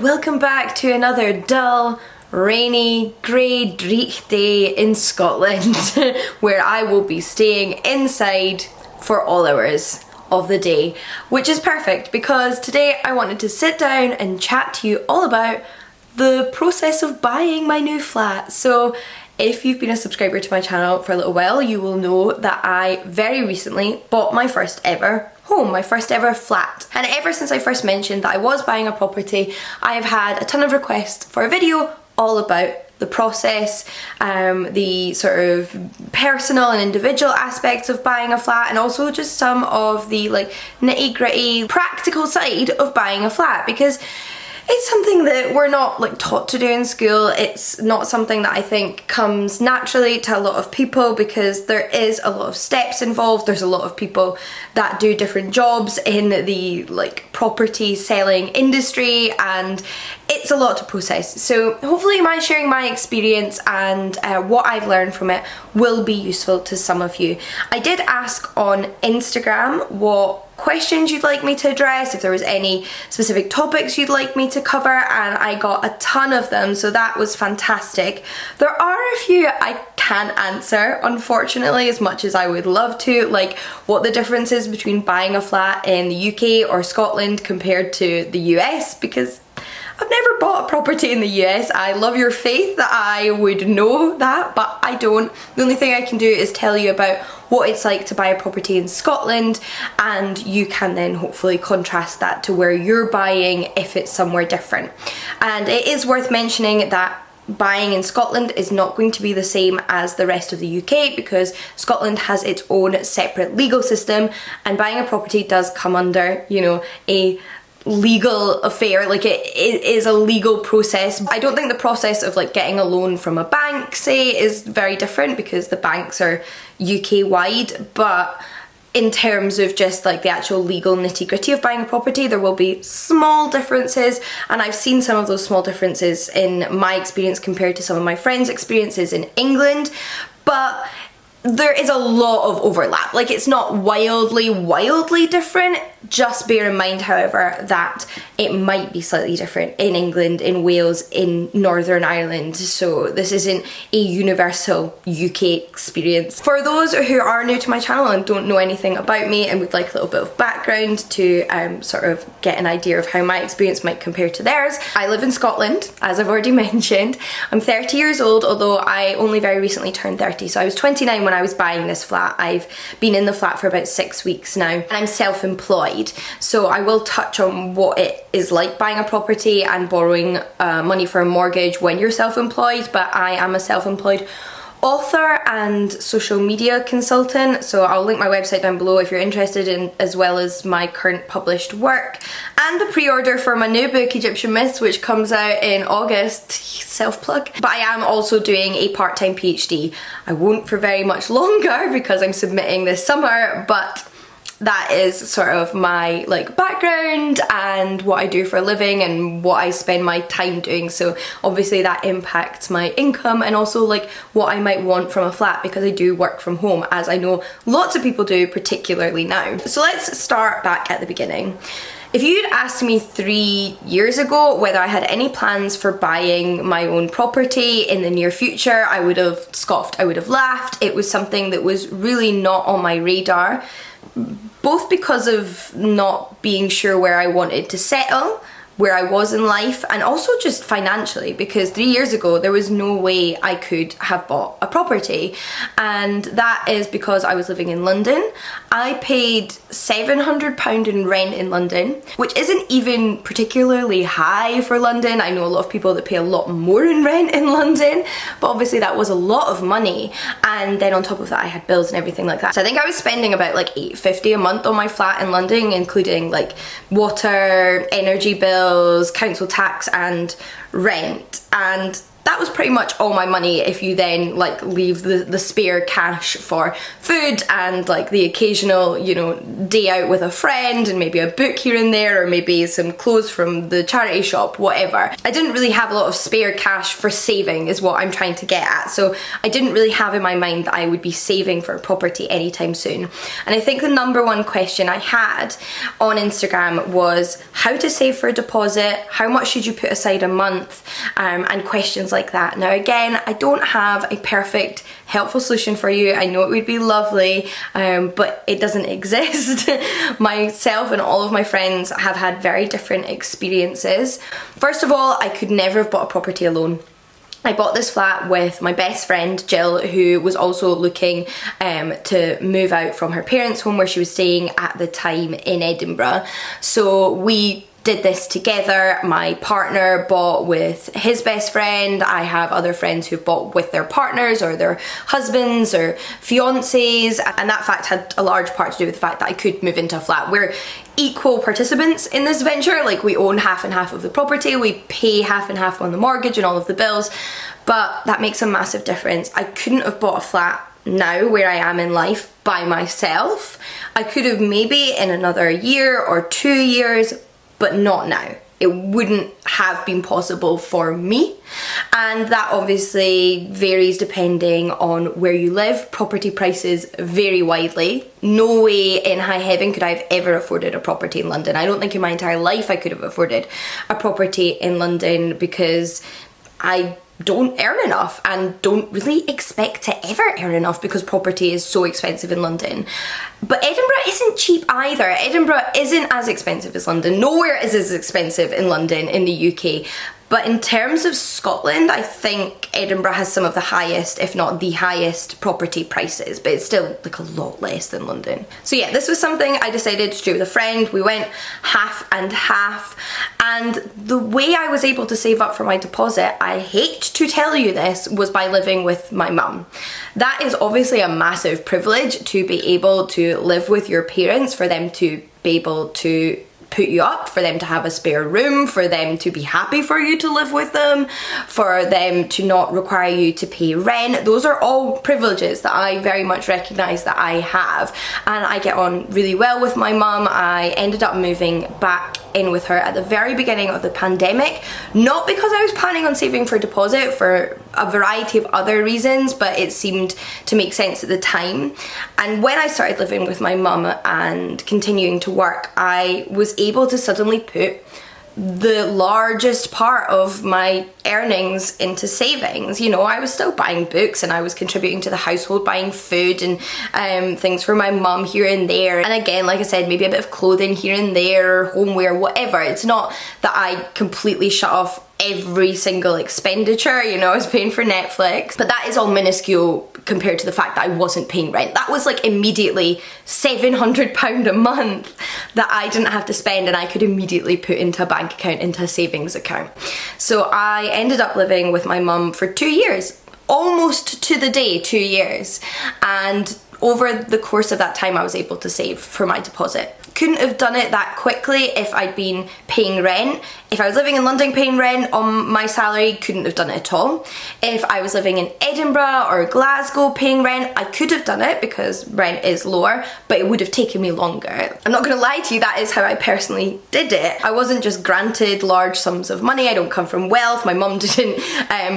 welcome back to another dull, rainy, grey, dreich day in Scotland where I will be staying inside for all hours of the day, which is perfect because today I wanted to sit down and chat to you all about the process of buying my new flat. So if you've been a subscriber to my channel for a little while, you will know that I very recently bought my first ever home, my first ever flat. And ever since I first mentioned that I was buying a property, I have had a ton of requests for a video all about the process, the sort of personal and individual aspects of buying a flat, and also just some of the like nitty-gritty practical side of buying a flat, because it's something that we're not like taught to do in school. It's not something that I think comes naturally to a lot of people because there is a lot of steps involved. There's a lot of people that do different jobs in the like property selling industry, and it's a lot to process. So hopefully my sharing my experience and what I've learned from it will be useful to some of you. I did ask on Instagram what questions you'd like me to address, if there was any specific topics you'd like me to cover, and I got a ton of them, so that was fantastic. There are a few I can't answer, unfortunately, as much as I would love to, like what the difference is between buying a flat in the UK or Scotland compared to the US, because I've never bought a property in the US. I love your faith that I would know that, but I don't. The only thing I can do is tell you about what it's like to buy a property in Scotland, and you can then hopefully contrast that to where you're buying if it's somewhere different. And it is worth mentioning that buying in Scotland is not going to be the same as the rest of the UK, because Scotland has its own separate legal system, and buying a property does come under, you know, a legal affair. Like it is a legal process. I don't think the process of like getting a loan from a bank, say, is very different because the banks are UK wide, but in terms of just like the actual legal nitty-gritty of buying a property, there will be small differences, and I've seen some of those small differences in my experience compared to some of my friends' experiences in England, but there is a lot of overlap. Like it's not wildly different. Just bear in mind, however, that it might be slightly different in England, in Wales, in Northern Ireland. So this isn't a universal UK experience. For those who are new to my channel and don't know anything about me and would like a little bit of background to sort of get an idea of how my experience might compare to theirs, I live in Scotland, as I've already mentioned. I'm 30 years old, although I only very recently turned 30. So I was 29 when I was buying this flat. I've been in the flat for about 6 weeks now, and I'm self-employed. So I will touch on what it is like buying a property and borrowing money for a mortgage when you're self-employed, but I am a self-employed author and social media consultant, so I'll link my website down below if you're interested in, as well as my current published work and the pre-order for my new book Egyptian Myths, which comes out in August. Self-plug. But I am also doing a part-time PhD. I won't for very much longer because I'm submitting this summer, but that is sort of my like background and what I do for a living and what I spend my time doing. So obviously that impacts my income and also like what I might want from a flat, because I do work from home, as I know lots of people do, particularly now. So let's start back at the beginning. If you'd asked me 3 years ago whether I had any plans for buying my own property in the near future, I would have scoffed, I would have laughed. It was something that was really not on my radar, both because of not being sure where I wanted to settle, where I was in life, and also just financially, because 3 years ago there was no way I could have bought a property, and that is because I was living in London. I paid £700 in rent in London, which isn't even particularly high for London. I know a lot of people that pay a lot more in rent in London, but obviously that was a lot of money, and then on top of that I had bills and everything like that. So I think I was spending about like £850 a month on my flat in London, including like water, energy bills, council tax and rent, and that was pretty much all my money if you then like leave the spare cash for food and like the occasional, you know, day out with a friend and maybe a book here and there, or maybe some clothes from the charity shop, whatever. I didn't really have a lot of spare cash for saving is what I'm trying to get at. So I didn't really have in my mind that I would be saving for a property anytime soon. And I think the number one question I had on Instagram was how to save for a deposit, how much should you put aside a month, and questions like that. Now again, I don't have a perfect helpful solution for you. I know it would be lovely, but it doesn't exist. Myself and all of my friends have had very different experiences. First of all, I could never have bought a property alone. I bought this flat with my best friend Jill, who was also looking to move out from her parents' home where she was staying at the time in Edinburgh. So we did this together. My partner bought with his best friend. I have other friends who bought with their partners or their husbands or fiancés, and that fact had a large part to do with the fact that I could move into a flat. We're equal participants in this venture, like we own half and half of the property, we pay half and half on the mortgage and all of the bills, but that makes a massive difference. I couldn't have bought a flat now where I am in life by myself. I could have maybe in another year or 2 years, but not now. It wouldn't have been possible for me, and that obviously varies depending on where you live. Property prices vary widely. No way in high heaven could I have ever afforded a property in London. I don't think in my entire life I could have afforded a property in London because I don't earn enough and don't really expect to ever earn enough because property is so expensive in London. But Edinburgh isn't cheap either. Edinburgh isn't as expensive as London. Nowhere is as expensive in London in the UK. But in terms of Scotland, I think Edinburgh has some of the highest, if not the highest, property prices, but it's still like a lot less than London. So yeah, this was something I decided to do with a friend. We went half and half, and the way I was able to save up for my deposit, I hate to tell you this, was by living with my mum. That is obviously a massive privilege, to be able to live with your parents, for them to be able to put you up, for them to have a spare room, for them to be happy for you to live with them, for them to not require you to pay rent. Those are all privileges that I very much recognise that I have, and I get on really well with my mum. I ended up moving back in with her at the very beginning of the pandemic, not because I was planning on saving for a deposit, for a variety of other reasons, but it seemed to make sense at the time. And when I started living with my mum and continuing to work, I was able to suddenly put the largest part of my earnings into savings. You know, I was still buying books and I was contributing to the household, buying food and things for my mum here and there. And again, like I said, maybe a bit of clothing here and there, homeware, whatever. It's not that I completely shut off every single expenditure. You know, I was paying for Netflix, but that is all minuscule compared to the fact that I wasn't paying rent. That was like immediately £700 a month that I didn't have to spend, and I could immediately put into a bank account, into a savings account. So I ended up living with my mum for 2 years, almost to the day 2 years, and over the course of that time I was able to save for my deposit. Couldn't have done it that quickly if I'd been paying rent. If I was living in London paying rent on my salary, couldn't have done it at all. If I was living in Edinburgh or Glasgow paying rent, I could have done it because rent is lower, but it would have taken me longer. I'm not gonna lie to you, that is how I personally did it. I wasn't just granted large sums of money. I don't come from wealth. My mum didn't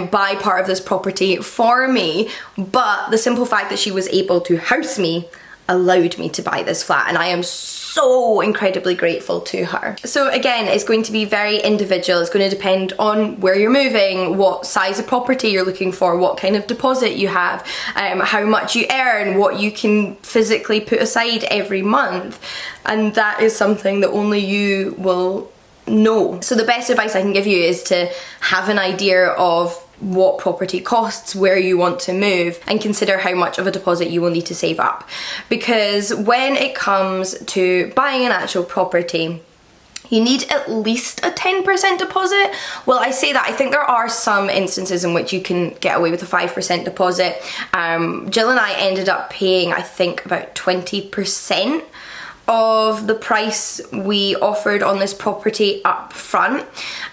buy part of this property for me, but the simple fact that she was able to house me allowed me to buy this flat, and I am so incredibly grateful to her. So again, it's going to be very individual. It's going to depend on where you're moving, what size of property you're looking for, what kind of deposit you have, how much you earn, what you can physically put aside every month, and that is something that only you will know. So the best advice I can give you is to have an idea of what property costs, where you want to move, and consider how much of a deposit you will need to save up. Because when it comes to buying an actual property, you need at least a 10% deposit. Well, I say that, I think there are some instances in which you can get away with a 5% deposit. Jill and I ended up paying, I think, about 20% of the price we offered on this property up front,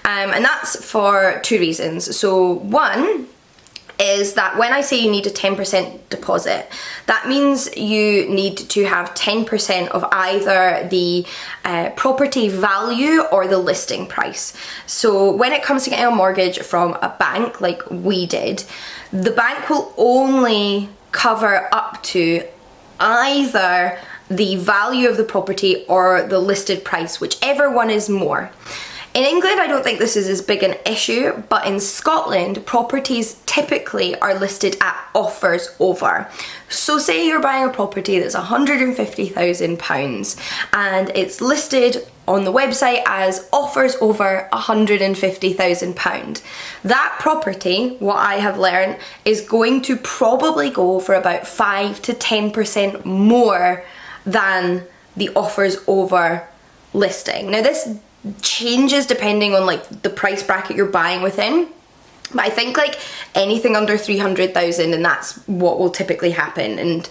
And that's for two reasons. So one is that when I say you need a 10% deposit, that means you need to have 10% of either the property value or the listing price. So when it comes to getting a mortgage from a bank like we did, the bank will only cover up to either the value of the property or the listed price, whichever one is more. In England, I don't think this is as big an issue, but in Scotland, properties typically are listed at offers over. So say you're buying a property that's £150,000 and it's listed on the website as offers over £150,000. That property, what I have learned, is going to probably go for about 5 to 10% more than the offers over listing. Now this changes depending on like the price bracket you're buying within, but I think like anything under 300,000, and that's what will typically happen. And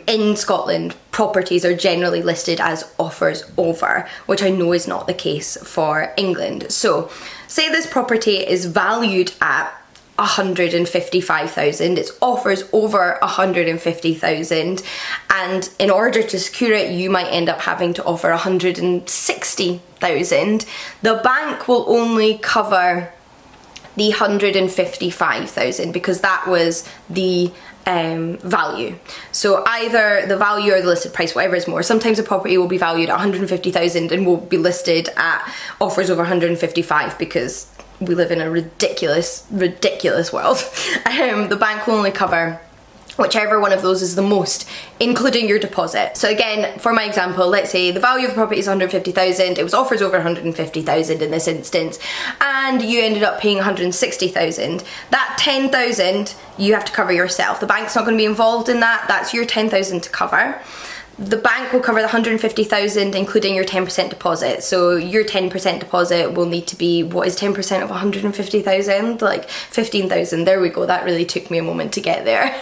in Scotland, properties are generally listed as offers over, which I know is not the case for England. So say this property is valued at 155,000, it's offers over 150,000, and in order to secure it you might end up having to offer 160,000. The bank will only cover the 155,000 because that was the value. So either the value or the listed price, whatever is more. Sometimes a property will be valued at 150,000 and will be listed at offers over 155 because we live in a ridiculous world. The bank will only cover whichever one of those is the most, including your deposit. So again, for my example, let's say the value of the property is 150,000, it was offers over 150,000 in this instance, and you ended up paying 160,000. That 10,000 you have to cover yourself. The bank's not going to be involved in that. That's your 10,000 to cover. The bank will cover the 150,000 including your 10% deposit. So your 10% deposit will need to be, what is 10% of 150,000? Like 15,000. There we go. That really took me a moment to get there.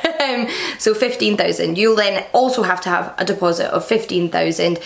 So 15,000. You'll then also have to have a deposit of 15,000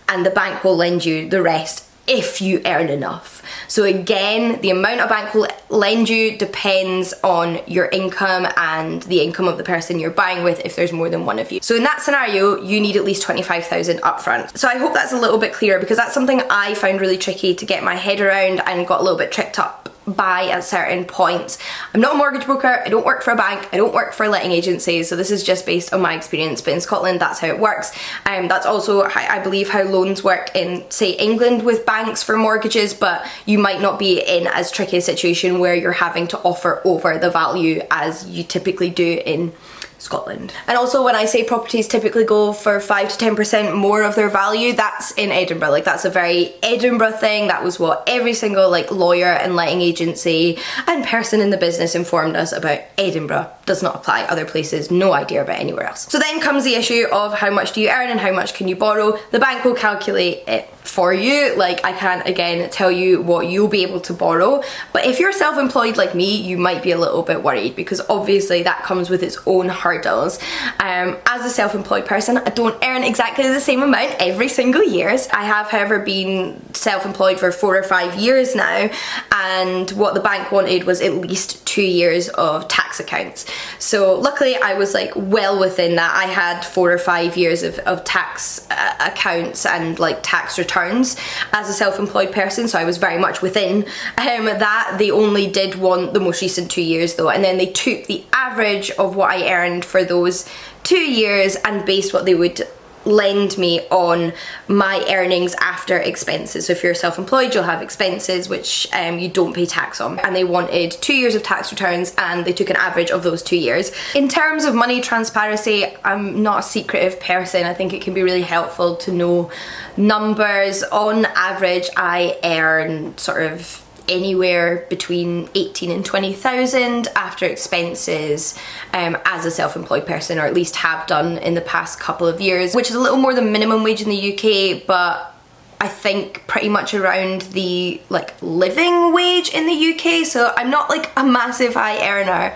and the bank will lend you the rest if you earn enough. So again, the amount a bank will lend you depends on your income and the income of the person you're buying with if there's more than one of you. So in that scenario, you need at least 25,000 upfront. So I hope that's a little bit clearer because that's something I found really tricky to get my head around and got a little bit tripped up by at certain points. I'm not a mortgage broker, I don't work for a bank, I don't work for letting agencies, so this is just based on my experience, but in Scotland that's how it works. That's also, I believe, how loans work in, say, England with banks for mortgages, but you might not be in as tricky a situation where you're having to offer over the value as you typically do in Scotland. And also when I say properties typically go for 5 to 10% more of their value, that's in Edinburgh. Like that's a very Edinburgh thing. That was what every single like lawyer and letting agency and person in the business informed us about. Edinburgh does not apply other places, no idea about anywhere else. So then comes the issue of how much do you earn and how much can you borrow. The bank will calculate it for you. Like I can't again tell you what you'll be able to borrow, but if you're self-employed like me, you might be a little bit worried because obviously that comes with its own hurdles. As a self-employed person, I don't earn exactly the same amount every single year. I have however been self-employed for 4 or 5 years now, and what the bank wanted was at least 2 years of tax accounts. So luckily I was like well within that. I had 4 or 5 years of tax accounts and like tax returns as a self-employed person, so I was very much within that. They only did want the most recent 2 years though, and then they took the average of what I earned for those 2 years and based what they would lend me on my earnings after expenses. So if you're self-employed, you'll have expenses which you don't pay tax on, and they wanted 2 years of tax returns and they took an average of those 2 years. In terms of money transparency, I'm not a secretive person. I think it can be really helpful to know numbers. On average, I earn sort of anywhere between 18 and 20,000 after expenses as a self-employed person, or at least have done in the past couple of years, which is a little more than minimum wage in the UK, but I think pretty much around the like living wage in the UK. So I'm not like a massive high earner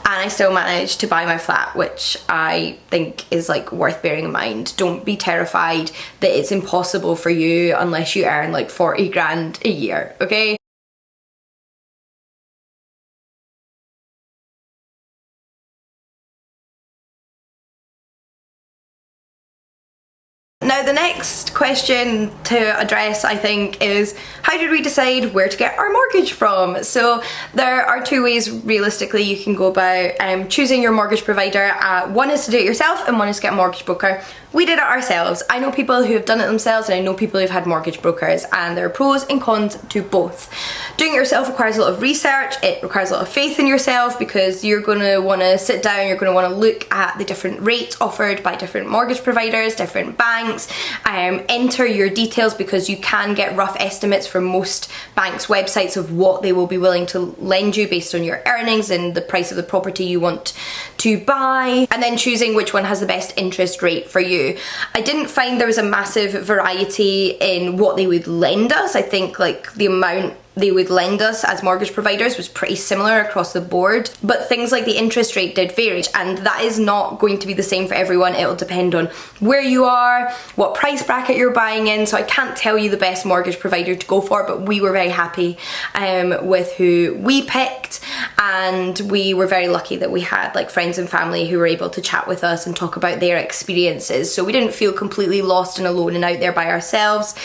and I still managed to buy my flat, which I think is like worth bearing in mind. Don't be terrified that it's impossible for you unless you earn like 40 grand a year, okay? the next question to address, I think, is how did we decide where to get our mortgage from? So there are two ways realistically you can go about choosing your mortgage provider. One is to do it yourself and one is to get a mortgage broker. We did it ourselves. I know people who have done it themselves and I know people who've had mortgage brokers, and there are pros and cons to both. Doing it yourself requires a lot of research, it requires a lot of faith in yourself, because you're going to want to sit down, you're going to want to look at the different rates offered by different mortgage providers, different banks, enter your details, because you can get rough estimates from most banks' websites of what they will be willing to lend you based on your earnings and the price of the property you want to buy, and then choosing which one has the best interest rate for you. I didn't find there was a massive variety in what they would lend us. I think like the amount they would lend us as mortgage providers was pretty similar across the board, but things like the interest rate did vary, and that is not going to be the same for everyone. It'll depend on where you are, what price bracket you're buying in, so I can't tell you the best mortgage provider to go for, but we were very happy with who we picked, and we were very lucky that we had like friends and family who were able to chat with us and talk about their experiences, so we didn't feel completely lost and alone and out there by ourselves.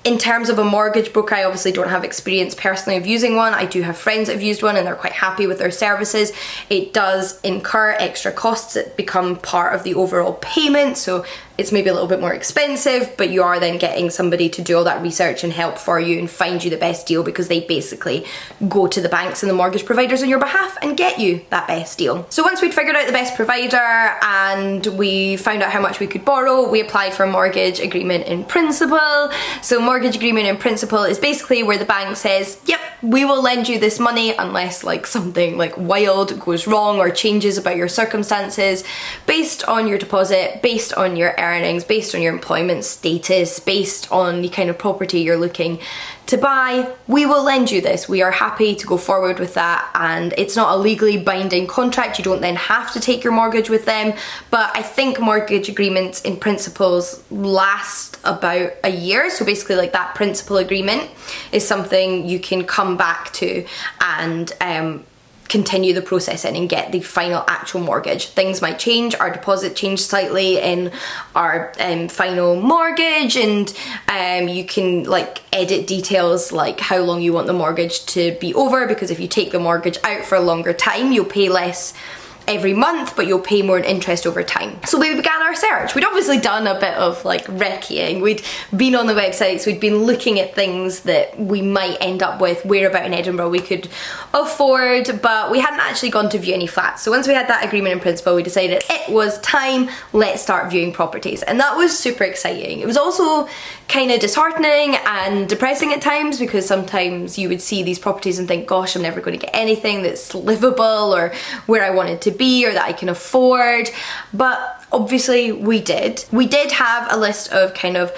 In terms of a mortgage broker, I obviously don't have experience personally of using one. I do have friends that have used one and they're quite happy with their services. It does incur extra costs that become part of the overall payment, so it's maybe a little bit more expensive, but you are then getting somebody to do all that research and help for you and find you the best deal, because they basically go to the banks and the mortgage providers on your behalf and get you that best deal. So once we'd figured out the best provider and we found out how much we could borrow, we applied for a mortgage agreement in principle. So mortgage agreement in principle is basically where the bank says, yep, we will lend you this money unless like something like wild goes wrong or changes about your circumstances, based on your deposit, based on your earnings, based on your employment status, based on the kind of property you're looking to buy. We will lend you this. We are happy to go forward with that, and it's not a legally binding contract. You don't then have to take your mortgage with them, but I think mortgage agreements in principles last about a year, so basically like that principal agreement is something you can come back to and continue the process in and get the final actual mortgage. Things might change, our deposit changed slightly in our final mortgage, and you can like edit details like how long you want the mortgage to be over, because if you take the mortgage out for a longer time you'll pay less every month, but you'll pay more in interest over time. So we began our search. We'd obviously done a bit of like recceing. We'd been on the websites, we'd been looking at things that we might end up with, whereabout in Edinburgh we could afford, but we hadn't actually gone to view any flats. So once we had that agreement in principle, we decided it was time, let's start viewing properties. And that was super exciting. It was also kind of disheartening and depressing at times, because sometimes you would see these properties and think, gosh, I'm never going to get anything that's livable or where I wanted to be or that I can afford. But obviously we did. We did have a list of kind of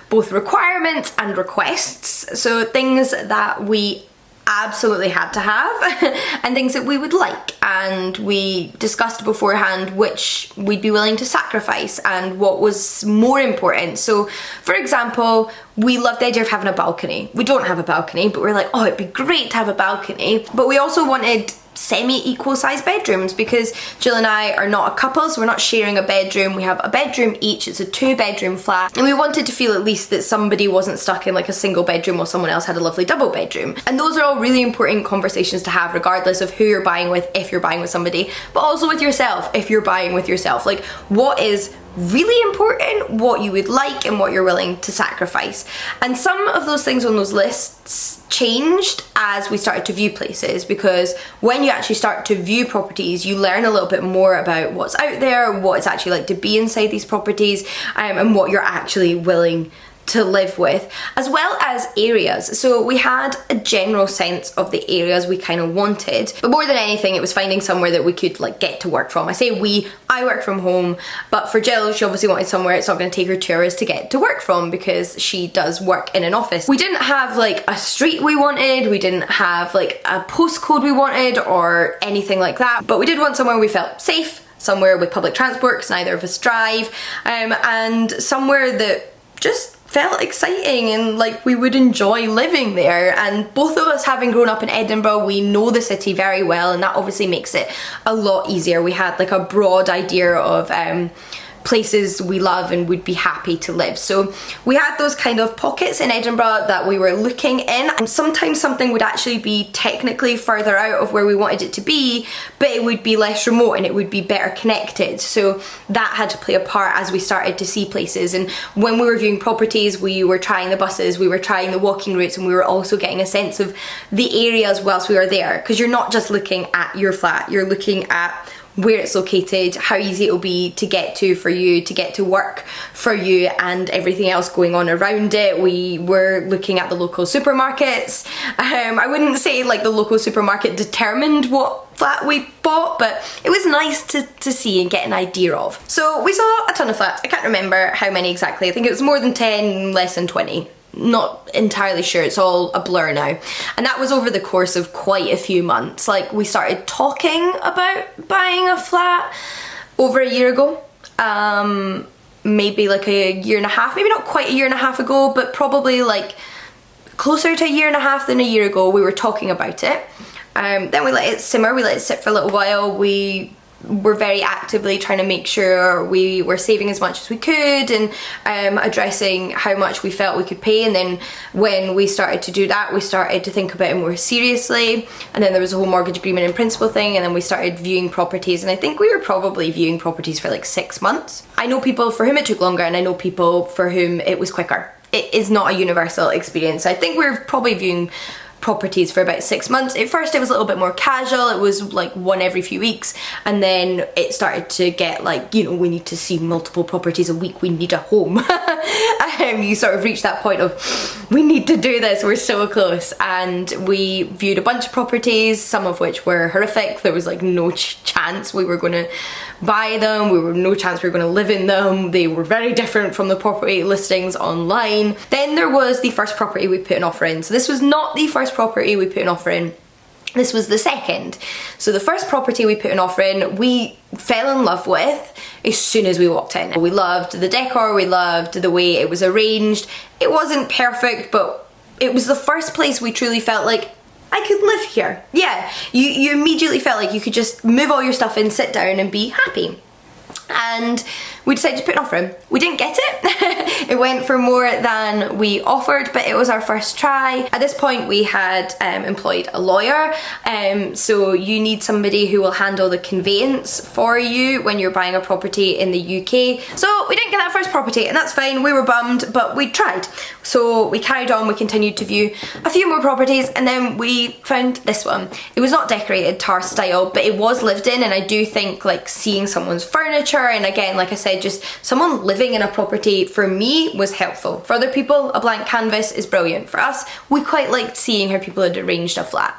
both requirements and requests, so things that we absolutely had to have and things that we would like, and we discussed beforehand which we'd be willing to sacrifice and what was more important. So for example, we loved the idea of having a balcony. We don't have a balcony, but we're like, oh, it'd be great to have a balcony. But we also wanted semi-equal sized bedrooms, because Jill and I are not a couple, so we're not sharing a bedroom. We have a bedroom each. It's a 2-bedroom flat, and we wanted to feel at least that somebody wasn't stuck in like a single bedroom while someone else had a lovely double bedroom. And those are all really important conversations to have, regardless of who you're buying with, if you're buying with somebody, but also with yourself if you're buying with yourself. Like, what is really important, what you would like, and what you're willing to sacrifice. And some of those things on those lists changed as we started to view places, because when you actually start to view properties you learn a little bit more about what's out there, what it's actually like to be inside these properties, and what you're actually willing to live with, as well as areas. So we had a general sense of the areas we kind of wanted, but more than anything it was finding somewhere that we could like get to work from. I say we, I work from home, but for Jill, she obviously wanted somewhere it's not going to take her 2 hours to get to work from, because she does work in an office. We didn't have like a street we wanted, we didn't have like a postcode we wanted or anything like that, but we did want somewhere we felt safe, somewhere with public transport because neither of us drive, and somewhere that just felt exciting and like we would enjoy living there. And both of us, having grown up in Edinburgh, we know the city very well, and that obviously makes it a lot easier. We had like a broad idea of places we love and would be happy to live. So we had those kind of pockets in Edinburgh that we were looking in, and sometimes something would actually be technically further out of where we wanted it to be, but it would be less remote and it would be better connected. So that had to play a part as we started to see places. And when we were viewing properties, we were trying the buses, we were trying the walking routes, and we were also getting a sense of the areas whilst we were there, because you're not just looking at your flat, you're looking at where it's located, how easy it'll be to get to for you, to get to work for you, and everything else going on around it. We were looking at the local supermarkets. I wouldn't say like the local supermarket determined what flat we bought, but it was nice to see and get an idea of. So we saw a ton of flats. I can't remember how many exactly. I think it was more than 10, less than 20. Not entirely sure, it's all a blur now. And that was over the course of quite a few months. Like, we started talking about buying a flat over a year ago. Maybe like a year and a half, maybe not quite a year and a half ago, but probably like closer to a year and a half than a year ago, we were talking about it. Then we let it simmer, we let it sit for a little while. We were very actively trying to make sure we were saving as much as we could, and addressing how much we felt we could pay. And then when we started to do that, we started to think about it more seriously, and then there was a whole mortgage agreement in principle thing, and then we started viewing properties, and I think we were probably viewing properties for like 6 months. I know people for whom it took longer, and I know people for whom it was quicker. It is not a universal experience. I think we're probably viewing properties for about 6 months. At first it was a little bit more casual, it was like one every few weeks, and then it started to get like, you know, we need to see multiple properties a week, we need a home. You sort of reach that point of, we need to do this, we're so close. And we viewed a bunch of properties, some of which were horrific. There was like no chance we were going to buy them, no chance we were going to live in them. They were very different from the property listings online. Then there was the first property we put an offer in. So this was not the first property we put an offer in, this was the second. So the first property we put an offer in, we fell in love with as soon as we walked in. We loved the decor, we loved the way it was arranged. It wasn't perfect, but it was the first place we truly felt like, I could live here. Yeah, you immediately felt like you could just move all your stuff in, sit down and be happy. And we decided to put an offer in. We didn't get it. It went for more than we offered, but it was our first try. At this point we had employed a lawyer, so you need somebody who will handle the conveyance for you when you're buying a property in the UK. So we didn't get that first property, and that's fine. We were bummed, but we tried. So we carried on, we continued to view a few more properties, and then we found this one. It was not decorated to our style, but it was lived in, and I do think like seeing someone's furniture, and again, like I said, just someone living in a property, for me, was helpful. For other people, a blank canvas is brilliant. For us, we quite liked seeing how people had arranged a flat.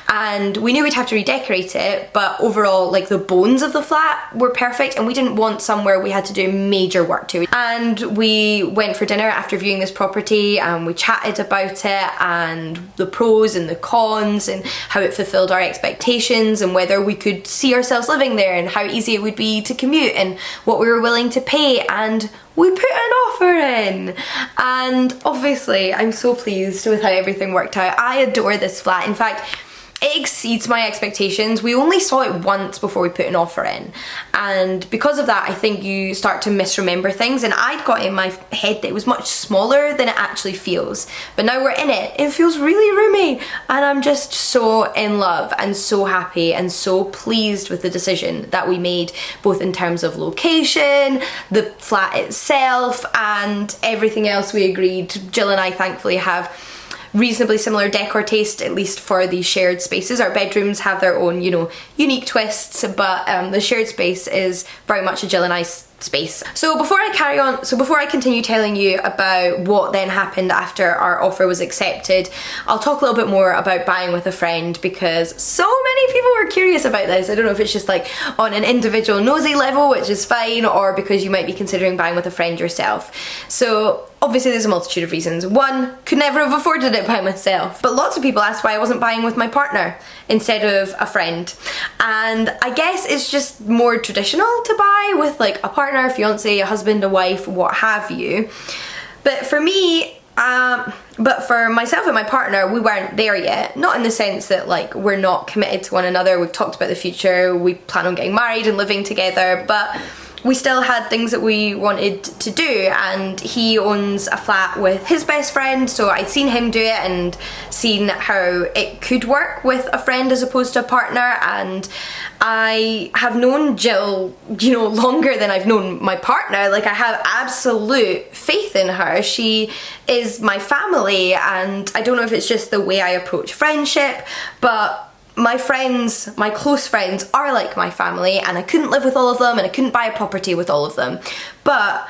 And we knew we'd have to redecorate it, but overall, like the bones of the flat were perfect, and we didn't want somewhere we had to do major work to. And we went for dinner after viewing this property, and we chatted about it, and the pros and the cons, and how it fulfilled our expectations, and whether we could see ourselves living there, and how easy it would be to commute, and what we were willing to pay. And we put an offer in, and obviously I'm so pleased with how everything worked out. I adore this flat. In fact, it exceeds my expectations. We only saw it once before we put an offer in, and because of that I think you start to misremember things, and I'd got in my head that it was much smaller than it actually feels, but now we're in it, it feels really roomy, and I'm just so in love and so happy and so pleased with the decision that we made, both in terms of location, the flat itself, and everything else we agreed. Jill and I thankfully have reasonably similar decor taste, at least for the shared spaces. Our bedrooms have their own, you know, unique twists, but the shared space is very much a Jill and I space. So before I continue telling you about what then happened after our offer was accepted, I'll talk a little bit more about buying with a friend, because so many people were curious about this. I don't know if it's just like on an individual nosy level, which is fine, or because you might be considering buying with a friend yourself. So obviously there's a multitude of reasons. One, could never have afforded it by myself. But lots of people asked why I wasn't buying with my partner instead of a friend. And I guess it's just more traditional to buy with like a partner, a fiance, a husband, a wife, what have you. But for me, but for myself and my partner, we weren't there yet. Not in the sense that like we're not committed to one another. We've talked about the future. We plan on getting married and living together, but we still had things that we wanted to do, and he owns a flat with his best friend, so I'd seen him do it and seen how it could work with a friend as opposed to a partner. And I have known Jill, you know, longer than I've known my partner. Like, I have absolute faith in her. She is my family, and I don't know if it's just the way I approach friendship, but my friends, my close friends, are like my family, and I couldn't live with all of them, and I couldn't buy a property with all of them. But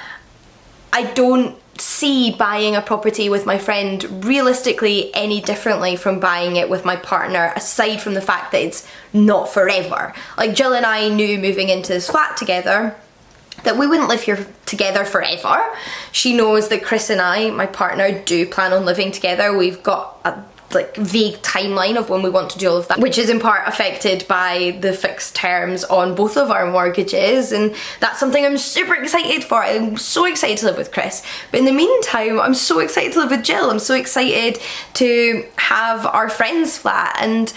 I don't see buying a property with my friend realistically any differently from buying it with my partner, aside from the fact that it's not forever. Like, Jill and I knew moving into this flat together that we wouldn't live here together forever. She knows that Chris and I, my partner, do plan on living together. We've got a vague timeline of when we want to do all of that, which is in part affected by the fixed terms on both of our mortgages, and that's something I'm super excited for. I'm so excited to live with Chris, but in the meantime I'm so excited to live with Jill. I'm so excited to have our friend's flat, and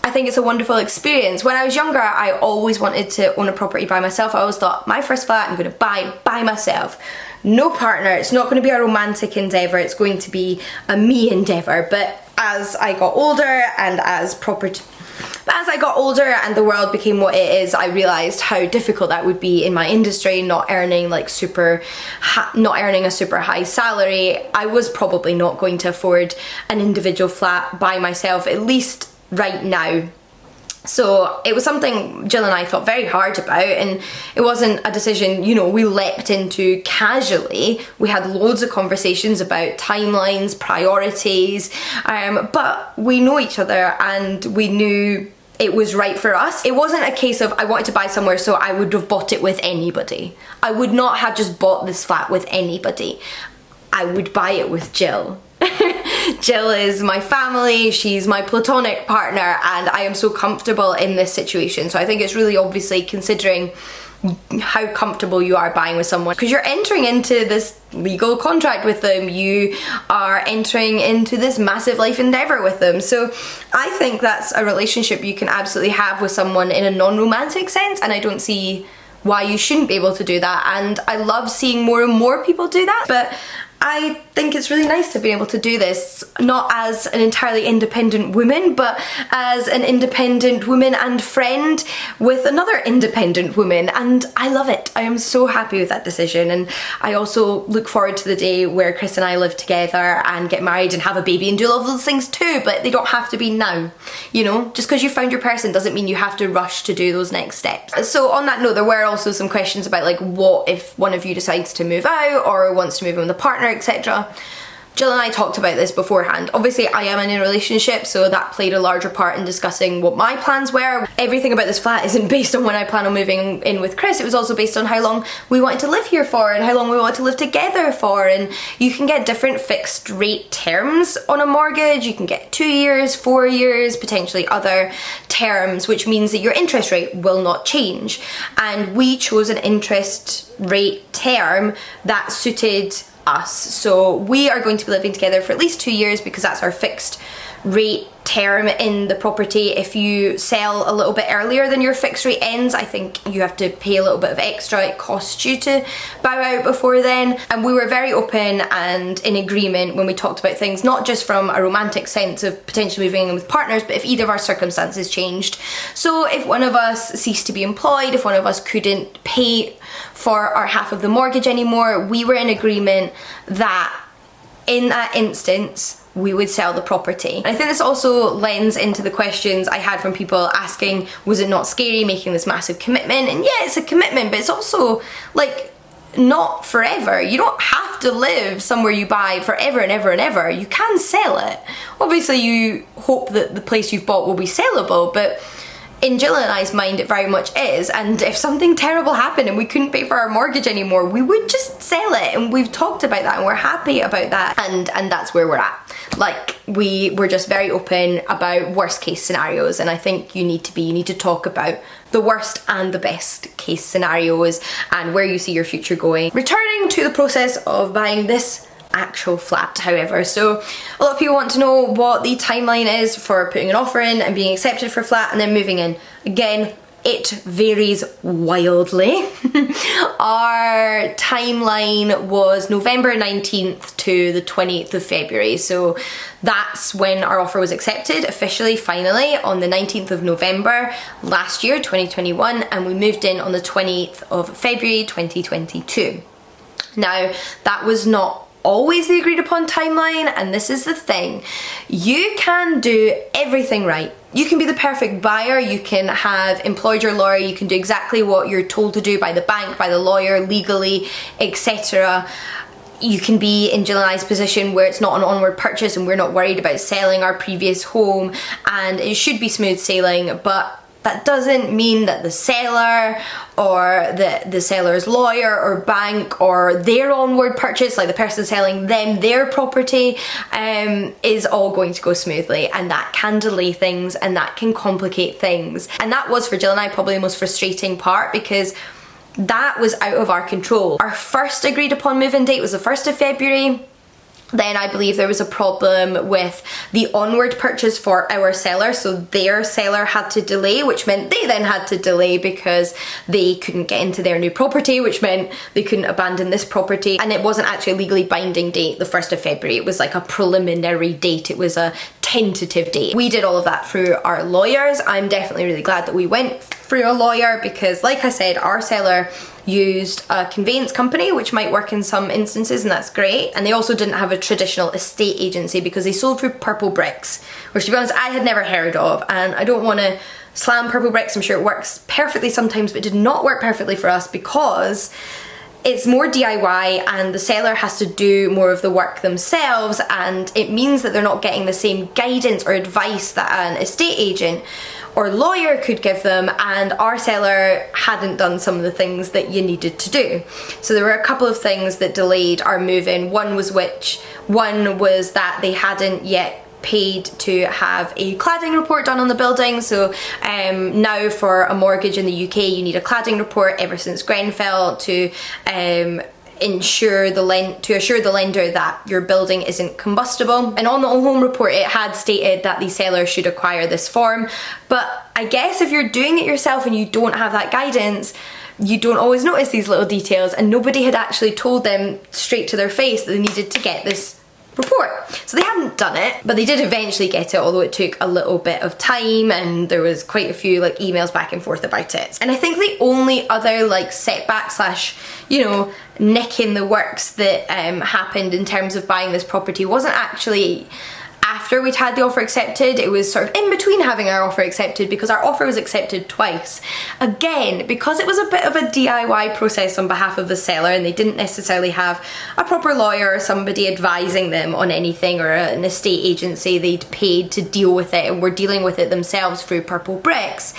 I think it's a wonderful experience. When I was younger, I always wanted to own a property by myself. I always thought, my first flat I'm going to buy by myself. No partner. It's not going to be a romantic endeavour. It's going to be a me endeavour. But as I got older and the world became what it is, I realised how difficult that would be in my industry, not earning a super high salary. I was probably not going to afford an individual flat by myself, at least right now. So it was something Jill and I thought very hard about, and it wasn't a decision, you know, we leapt into casually. We had loads of conversations about timelines, priorities, but we know each other and we knew it was right for us. It wasn't a case of I wanted to buy somewhere so I would have bought it with anybody. I would not have just bought this flat with anybody. I would buy it with Jill. Jill is my family, she's my platonic partner, and I am so comfortable in this situation. So I think it's really obviously considering how comfortable you are buying with someone, because you're entering into this legal contract with them, you are entering into this massive life endeavour with them. So I think that's a relationship you can absolutely have with someone in a non-romantic sense, and I don't see why you shouldn't be able to do that. And I love seeing more and more people do that, but I think it's really nice to be able to do this, not as an entirely independent woman, but as an independent woman and friend with another independent woman, and I love it. I am so happy with that decision, and I also look forward to the day where Chris and I live together and get married and have a baby and do all of those things too, but they don't have to be now, you know? Just because you found your person doesn't mean you have to rush to do those next steps. So on that note, there were also some questions about like, what if one of you decides to move out or wants to move in with a partner, etc. Jill and I talked about this beforehand. Obviously I am in a relationship, so that played a larger part in discussing what my plans were. Everything about this flat isn't based on when I plan on moving in with Chris, it was also based on how long we wanted to live here for and how long we wanted to live together for. And you can get different fixed rate terms on a mortgage. You can get 2 years, 4 years, potentially other terms, which means that your interest rate will not change. And we chose an interest rate term that suited us. So we are going to be living together for at least 2 years because that's our fixed rate term in the property. If you sell a little bit earlier than your fixed rate ends, I think you have to pay a little bit of extra. It costs you to bow out before then. And we were very open and in agreement when we talked about things, not just from a romantic sense of potentially moving in with partners, but if either of our circumstances changed. So if one of us ceased to be employed, if one of us couldn't pay for our half of the mortgage anymore, we were in agreement that in that instance we would sell the property. And I think this also lends into the questions I had from people asking, was it not scary making this massive commitment? And yeah, it's a commitment, but it's also like not forever. You don't have to live somewhere you buy forever and ever and ever. You can sell it. Obviously you hope that the place you've bought will be sellable, but in Jill and I's mind it very much is, and if something terrible happened and we couldn't pay for our mortgage anymore, we would just sell it, and we've talked about that and we're happy about that, and that's where we're at. Like, we're just very open about worst case scenarios, and I think you need to talk about the worst and the best case scenarios and where you see your future going. Returning to the process of buying this actual flat, however, so a lot of people want to know what the timeline is for putting an offer in and being accepted for a flat and then moving in. Again, it varies wildly. Our timeline was November 19th to the 28th of February. So that's when our offer was accepted officially, finally, on the 19th of November last year, 2021, and we moved in on the 28th of February 2022. Now, that was not always the agreed upon timeline, and this is the thing. You can do everything right. You can be the perfect buyer, you can have employed your lawyer, you can do exactly what you're told to do by the bank, by the lawyer, legally, etc. You can be in Jill and I's position where it's not an onward purchase and we're not worried about selling our previous home, and it should be smooth sailing, but that doesn't mean that the seller or the seller's lawyer or bank or their onward purchase, like the person selling them their property, is all going to go smoothly, and that can delay things and that can complicate things. And that was, for Jill and I, probably the most frustrating part, because that was out of our control. Our first agreed upon move-in date was the 1st of February. Then I believe there was a problem with the onward purchase for our seller, so their seller had to delay, which meant they then had to delay because they couldn't get into their new property, which meant they couldn't abandon this property. And it wasn't actually a legally binding date, the 1st of February. It was like a preliminary date. It was a tentative date. We did all of that through our lawyers. I'm definitely really glad that we went through a lawyer because, like I said, our seller used a conveyance company, which might work in some instances, and that's great. And they also didn't have a traditional estate agency because they sold through Purple Bricks, which, to be honest, I had never heard of. And I don't want to slam Purple Bricks. I'm sure it works perfectly sometimes, but it did not work perfectly for us because it's more DIY and the seller has to do more of the work themselves, and it means that they're not getting the same guidance or advice that an estate agent or lawyer could give them, and our seller hadn't done some of the things that you needed to do. So there were a couple of things that delayed our move-in. One was that they hadn't yet paid to have a cladding report done on the building. So now for a mortgage in the UK you need a cladding report ever since Grenfell to assure the lender that your building isn't combustible. And on the home report it had stated that the seller should acquire this form, but I guess if you're doing it yourself and you don't have that guidance, you don't always notice these little details, and nobody had actually told them straight to their face that they needed to get this report. So they hadn't done it, but they did eventually get it, although it took a little bit of time and there was quite a few like emails back and forth about it. And I think the only other like setback slash, you know, nick in the works that happened in terms of buying this property wasn't actually after we'd had the offer accepted. It was sort of in between having our offer accepted, because our offer was accepted twice. Again, because it was a bit of a DIY process on behalf of the seller and they didn't necessarily have a proper lawyer or somebody advising them on anything, or an estate agency they'd paid to deal with it and were dealing with it themselves through Purple Bricks.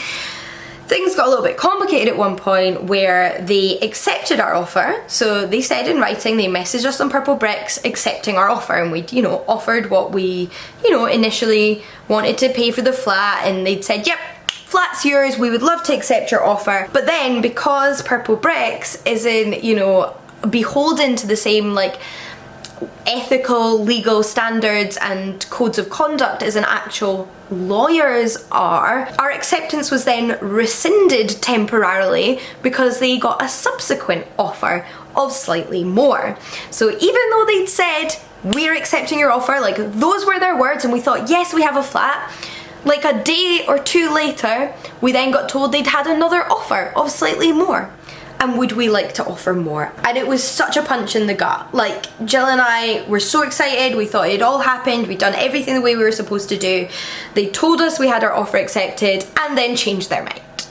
Things got a little bit complicated at one point where they accepted our offer. So they said in writing, they messaged us on Purple Bricks accepting our offer, and we'd, offered what we, initially wanted to pay for the flat, and they'd said, yep, flat's yours, we would love to accept your offer. But then because Purple Bricks isn't, beholden to the same like ethical legal standards and codes of conduct as an actual lawyers are, our acceptance was then rescinded temporarily because they got a subsequent offer of slightly more. So even though they'd said, we're accepting your offer, like those were their words, and we thought, yes, we have a flat, like a day or two later, we then got told they'd had another offer of slightly more. And would we like to offer more? And it was such a punch in the gut. Like, Jill and I were so excited, we thought it all happened, we'd done everything the way we were supposed to do. They told us we had our offer accepted and then changed their mind.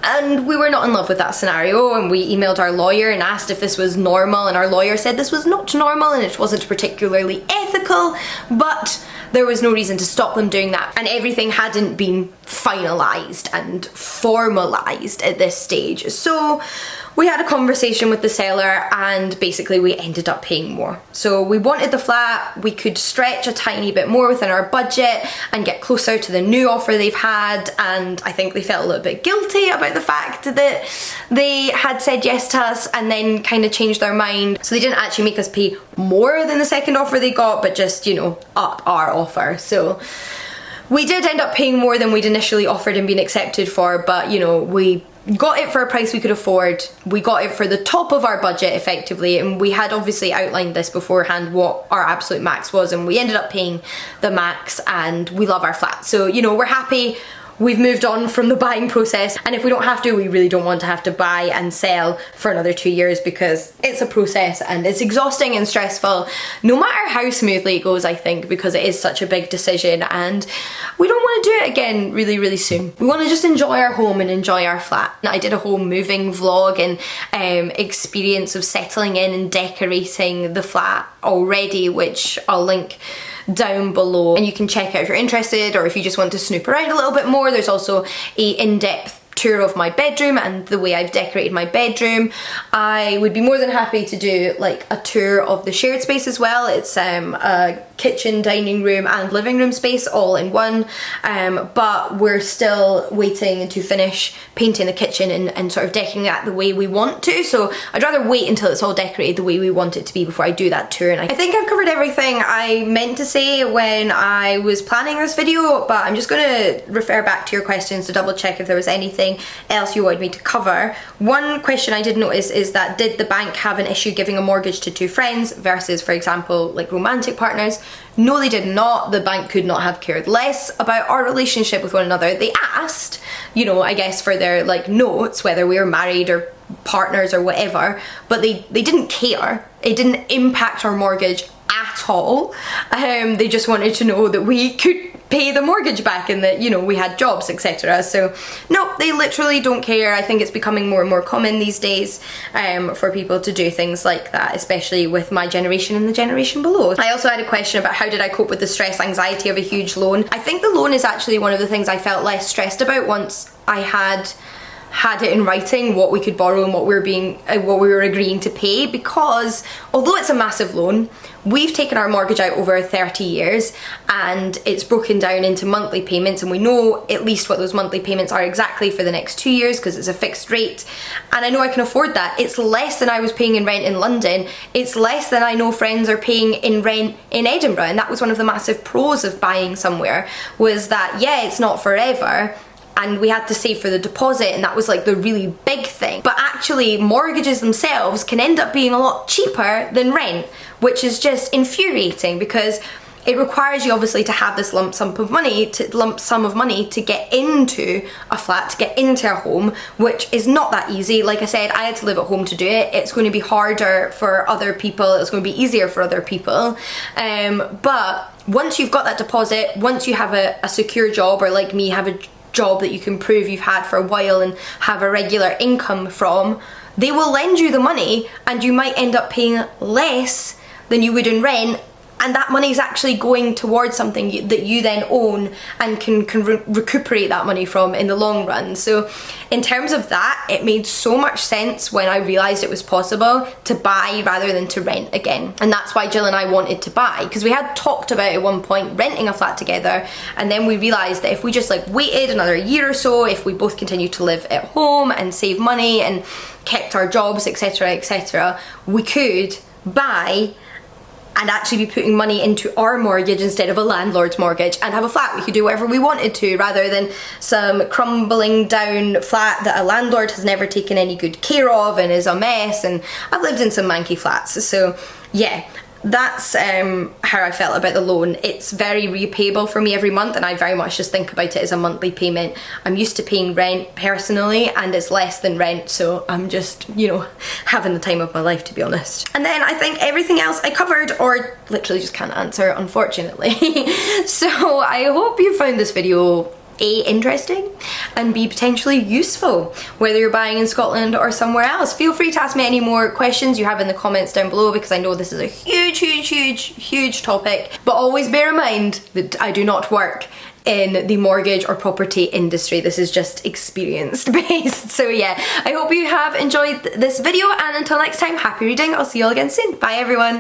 And we were not in love with that scenario, and we emailed our lawyer and asked if this was normal, and our lawyer said this was not normal and it wasn't particularly ethical, but there was no reason to stop them doing that, and everything hadn't been finalised and formalised at this stage. So we had a conversation with the seller and basically we ended up paying more. So we wanted the flat, we could stretch a tiny bit more within our budget and get closer to the new offer they've had, and I think they felt a little bit guilty about the fact that they had said yes to us and then kind of changed their mind. So they didn't actually make us pay more than the second offer they got, but just, up our offer. So We did end up paying more than we'd initially offered and been accepted for, but you know, we got it for a price we could afford. We got it for the top of our budget effectively, and we had obviously outlined this beforehand what our absolute max was, and we ended up paying the max, and we love our flat. So, you know, we're happy. We've moved on from the buying process, and if we don't have to, we really don't want to have to buy and sell for another 2 years, because it's a process and it's exhausting and stressful, no matter how smoothly it goes, I think, because it is such a big decision and we don't want to do it again really soon. We want to just enjoy our home and enjoy our flat. I did a whole moving vlog and experience of settling in and decorating the flat already, which I'll link down below, and you can check out if you're interested, or if you just want to snoop around a little bit more. There's also a in-depth tour of my bedroom and the way I've decorated my bedroom. I would be more than happy to do like a tour of the shared space as well. It's a kitchen, dining room and living room space all in one, but we're still waiting to finish painting the kitchen and sort of decorating that the way we want to, so I'd rather wait until it's all decorated the way we want it to be before I do that tour. And I think I've covered everything I meant to say when I was planning this video, but I'm just going to refer back to your questions to double check if there was anything else you wanted me to cover. One question I did notice is that, did the bank have an issue giving a mortgage to two friends versus, for example, like romantic partners? No, they did not. The bank could not have cared less about our relationship with one another. They asked, you know, I guess for their like notes, whether we were married or partners or whatever, but they didn't care. It didn't impact our mortgage at all. They just wanted to know that we could pay the mortgage back and that, you know, we had jobs, etc. So no, they literally don't care. I think it's becoming more and more common these days for people to do things like that, especially with my generation and the generation below. I also had a question about how did I cope with the stress, anxiety of a huge loan. I think the loan is actually one of the things I felt less stressed about once I had it in writing what we could borrow and what we were agreeing to pay, because although it's a massive loan, we've taken our mortgage out over 30 years and it's broken down into monthly payments, and we know at least what those monthly payments are exactly for the next 2 years because it's a fixed rate, and I know I can afford that. It's less than I was paying in rent in London. It's less than I know friends are paying in rent in Edinburgh, and that was one of the massive pros of buying somewhere, was that yeah, it's not forever, and we had to save for the deposit, and that was like the really big thing. But actually mortgages themselves can end up being a lot cheaper than rent, which is just infuriating because it requires you obviously to have this lump sum of money to get into a flat, to get into a home, which is not that easy. Like I said, I had to live at home to do it. It's going to be harder for other people, it's going to be easier for other people, but once you've got that deposit, once you have a secure job, or like me, have a job that you can prove you've had for a while and have a regular income from, they will lend you the money and you might end up paying less than you would in rent, and that money is actually going towards something that you then own and can recuperate that money from in the long run. So in terms of that, it made so much sense when I realised it was possible to buy rather than to rent again. And that's why Jill and I wanted to buy, because we had talked about at one point renting a flat together, and then we realised that if we just like waited another year or so, if we both continued to live at home and save money and kept our jobs, etc, etc, we could buy and actually be putting money into our mortgage instead of a landlord's mortgage, and have a flat we could do whatever we wanted to, rather than some crumbling down flat that a landlord has never taken any good care of and is a mess. And I've lived in some manky flats, so yeah, that's how I felt about the loan. It's very repayable for me every month, and I very much just think about it as a monthly payment. I'm used to paying rent personally, and it's less than rent, so I'm just, you know, having the time of my life, to be honest. And then I think everything else I covered, or literally just can't answer, unfortunately. So I hope you found this video A, interesting, and B, potentially useful, whether you're buying in Scotland or somewhere else. Feel free to ask me any more questions you have in the comments down below, because I know this is a huge topic, but always bear in mind that I do not work in the mortgage or property industry. This is just experience based. So yeah, I hope you have enjoyed this video, and until next time, happy reading. I'll see you all again soon. Bye everyone.